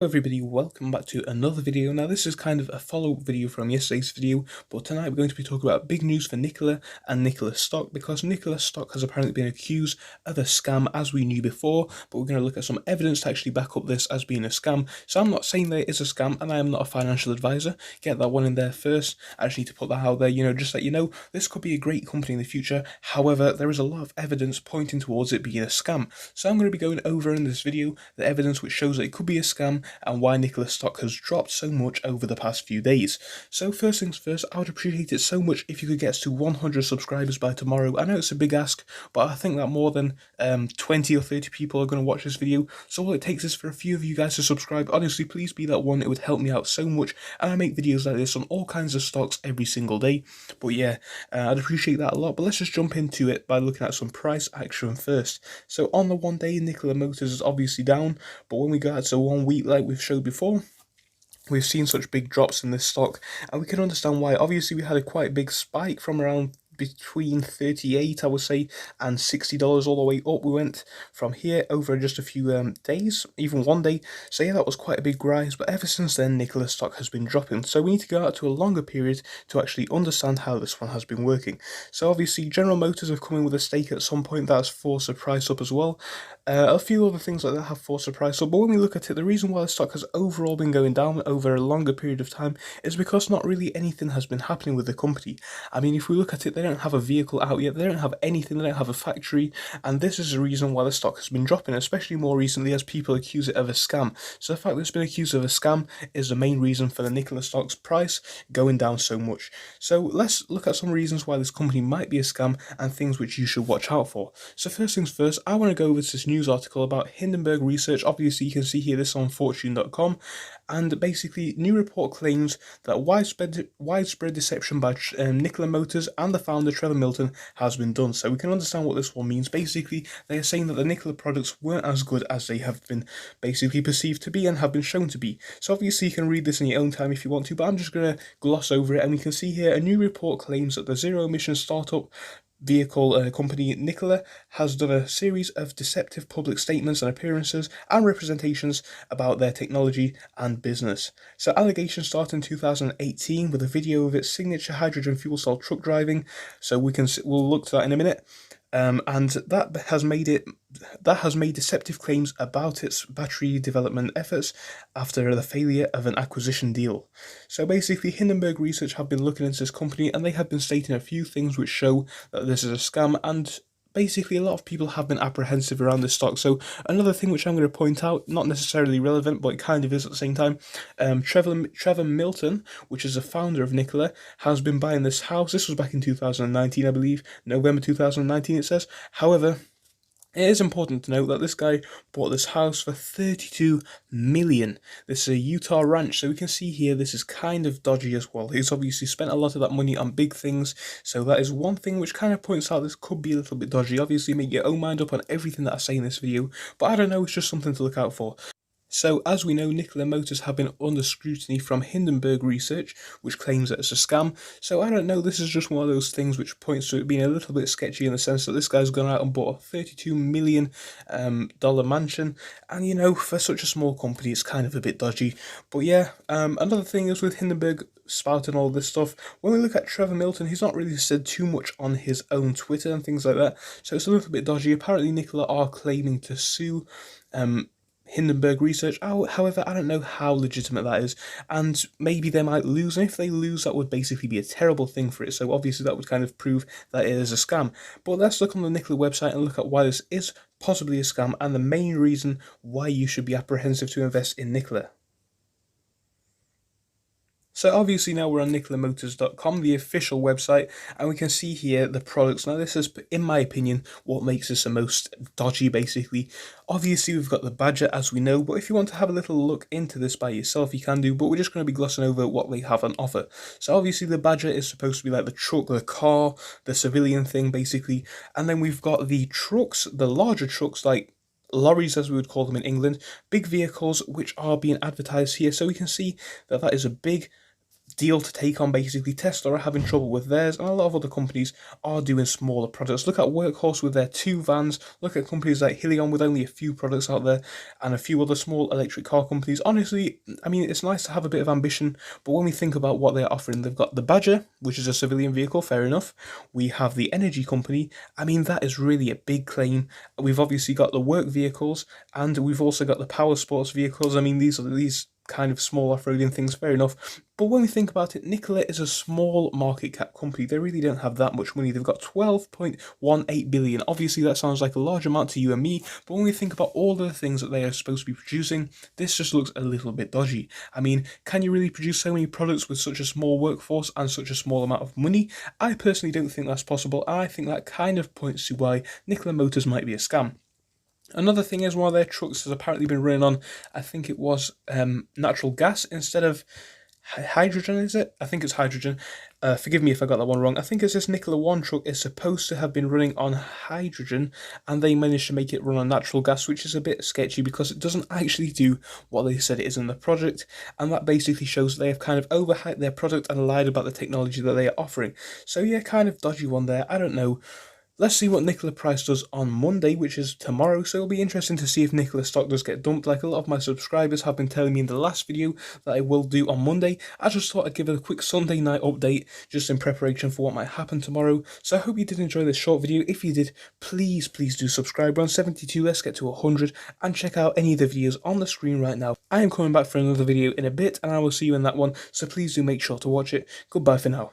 Hello everybody, welcome back to another video. Now this is kind of a follow-up video from yesterday's video, but tonight we're going to be talking about big news for Nikola and Nikola stock, because Nikola stock has apparently been accused of a scam as we knew before, but we're going to look at some evidence to actually back up this as being a scam. So I'm not saying that it is a scam, and I am not a financial advisor. Get that one in there first. I just need to put that out there, just that this could be a great company in the future. However, there is a lot of evidence pointing towards it being a scam. So I'm going to be going over in this video the evidence which shows that it could be a scam, and why Nikola stock has dropped so much over the past few days. So first things first, I would appreciate it so much if you could get us to 100 subscribers by tomorrow. I know it's a big ask, but I think that more than 20 or 30 people are going to watch this video, so all it takes is for a few of you guys to subscribe. Honestly, please be that one, it would help me out so much, and I make videos like this on all kinds of stocks every single day. But yeah, I'd appreciate that a lot, but let's just jump into it by looking at some price action first. So on the 1 day, Nikola Motors is obviously down, but when we go out to 1 week like we've showed before, we've seen such big drops in this stock, and we can understand why. Obviously, we had a quite big spike from around between 38, I would say, and $60 all the way up. We went from here over just a few days, even 1 day. So yeah, that was quite a big rise, but ever since then, Nikola stock has been dropping. So we need to go out to a longer period to actually understand how this one has been working. So obviously, General Motors have come in with a stake at some point that has forced the price up as well. A few other things like that have forced the price up, but when we look at it, the reason why the stock has overall been going down over a longer period of time is because not really anything has been happening with the company. I mean, if we look at it, they don't have a vehicle out yet, they don't have anything, they don't have a factory, and this is the reason why the stock has been dropping, especially more recently as people accuse it of a scam. So the fact that it's been accused of a scam is the main reason for the Nikola stock's price going down so much. So let's look at some reasons why this company might be a scam and things which you should watch out for. So first things first, I want to go over to this news article about Hindenburg Research. Obviously, you can see here this on fortune.com, and basically, new report claims that widespread deception by Nikola Motors and the founder Trevor Milton has been done. So we can understand what this one means. Basically, they are saying that the Nikola products weren't as good as they have been basically perceived to be and have been shown to be. So obviously, you can read this in your own time if you want to, but I'm just going to gloss over it, and we can see here a new report claims that the zero-emission startup vehicle company Nikola has done a series of deceptive public statements and appearances and representations about their technology and business. So allegations start in 2018 with a video of its signature hydrogen fuel cell truck driving. So we'll look to that in a minute. And that has made deceptive claims about its battery development efforts after the failure of an acquisition deal. So basically, Hindenburg Research have been looking into this company, and they have been stating a few things which show that this is a scam, and basically a lot of people have been apprehensive around this stock. So another thing which I'm going to point out, not necessarily relevant, but it kind of is at the same time, Trevor Milton, which is the founder of Nikola, has been buying this house. This was back in 2019, I believe, November 2019 it says. However, it is important to note that this guy bought this house for $32 million. This is a Utah ranch, so we can see here this is kind of dodgy as well. He's obviously spent a lot of that money on big things, so that is one thing which kind of points out this could be a little bit dodgy. Obviously, make your own mind up on everything that I say in this video, but I don't know, it's just something to look out for. So, as we know, Nikola Motors have been under scrutiny from Hindenburg Research, which claims that it's a scam. So, I don't know, this is just one of those things which points to it being a little bit sketchy in the sense that this guy's gone out and bought a $32 million mansion. And, for such a small company, it's kind of a bit dodgy. But yeah, another thing is with Hindenburg spouting all this stuff, when we look at Trevor Milton, he's not really said too much on his own Twitter and things like that. So, it's a little bit dodgy. Apparently, Nikola are claiming to sue Hindenburg Research. However, I don't know how legitimate that is, and maybe they might lose, and if they lose, that would basically be a terrible thing for it. So obviously that would kind of prove that it is a scam. But let's look on the Nikola website and look at why this is possibly a scam and the main reason why you should be apprehensive to invest in Nikola. So obviously now we're on NikolaMotors.com, the official website, and we can see here the products. Now this is, in my opinion, what makes this the most dodgy basically. Obviously we've got the Badger as we know, but if you want to have a little look into this by yourself you can do, but we're just going to be glossing over what they have on offer. So obviously the Badger is supposed to be like the truck, the car, the civilian thing basically, and then we've got the trucks, the larger trucks like lorries as we would call them in England, big vehicles which are being advertised here. So we can see that that is a big deal to take on. Basically, Tesla are having trouble with theirs, and a lot of other companies are doing smaller products. Look at Workhorse with their 2 vans. Look at companies like Helion with only a few products out there, and a few other small electric car companies. Honestly, I mean, it's nice to have a bit of ambition, but when we think about what they're offering, they've got the Badger, which is a civilian vehicle, fair enough. We have the Energy Company. I mean, that is really a big claim. We've obviously got the work vehicles, and we've also got the power sports vehicles. I mean, these kind of small off-roading things, fair enough. But when we think about it, Nikola is a small market cap company. They really don't have that much money. They've got 12.18 billion. Obviously, that sounds like a large amount to you and me, but when we think about all the things that they are supposed to be producing, this just looks a little bit dodgy. I mean, can you really produce so many products with such a small workforce and such a small amount of money? I personally don't think that's possible. I think that kind of points to why Nikola Motors might be a scam. Another thing is, one of their trucks has apparently been running on, I think it was natural gas instead of hydrogen, is it? I think it's hydrogen. Forgive me if I got that one wrong. I think it's this Nikola One truck is supposed to have been running on hydrogen, and they managed to make it run on natural gas, which is a bit sketchy because it doesn't actually do what they said it is in the project, and that basically shows that they have kind of overhyped their product and lied about the technology that they are offering. So yeah, kind of dodgy one there. I don't know. Let's see what Nikola price does on Monday, which is tomorrow, so it'll be interesting to see if Nikola stock does get dumped, like a lot of my subscribers have been telling me in the last video that I will do on Monday. I just thought I'd give it a quick Sunday night update, just in preparation for what might happen tomorrow. So I hope you did enjoy this short video. If you did, please do subscribe. We're on 72, let's get to 100, and check out any of the videos on the screen right now. I am coming back for another video in a bit, and I will see you in that one, so please do make sure to watch it. Goodbye for now.